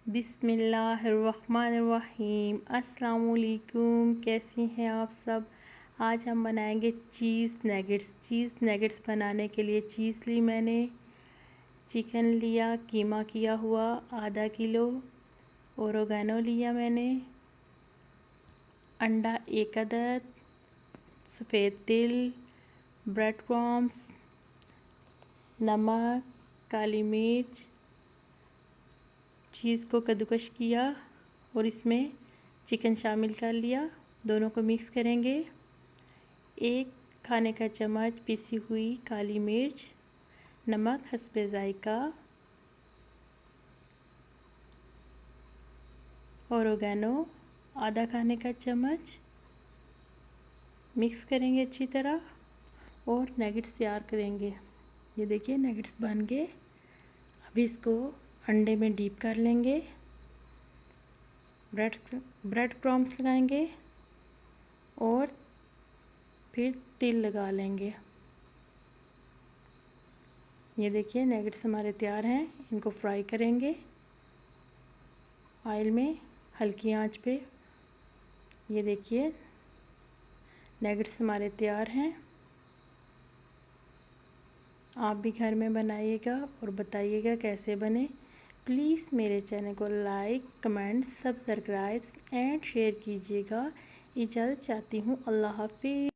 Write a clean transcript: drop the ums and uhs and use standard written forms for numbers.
बिस्मिल्लाहिर्रहमानिर्रहीम। अस्सलाम वालेकुम। कैसी हैं आप सब। आज हम बनाएंगे चीज़ नगेट्स। चीज़ नगेट्स बनाने के लिए चीज़ ली मैंने, चिकन लिया, कीमा किया हुआ आधा किलो, ओरेगानो लिया मैंने, अंडा 1 अदद, सफ़ेद तिल, ब्रेड क्रम्स, नमक, काली मिर्च। चीज़ को कद्दूकश किया और इसमें चिकन शामिल कर लिया। दोनों को मिक्स करेंगे। 1 खाने का चम्मच पिसी हुई काली मिर्च, नमक हस्बे जायका, ओरेगानो आधा खाने का चम्मच। मिक्स करेंगे अच्छी तरह और नगेट्स तैयार करेंगे। ये देखिए नगेट्स बन गए। अभी इसको अंडे में डीप कर लेंगे। ब्रेड क्रम्स लगाएंगे और फिर तिल लगा लेंगे। ये देखिए नगेट्स हमारे तैयार हैं। इनको फ्राई करेंगे ऑयल में हल्की आंच पे। ये देखिए नगेट्स हमारे तैयार हैं। आप भी घर में बनाइएगा और बताइएगा कैसे बने। प्लीज़ मेरे चैनल को like, comment, subscribe and share कीजिएगा। इजाज़त चाहती हूँ। अल्लाह हाफ़िज़।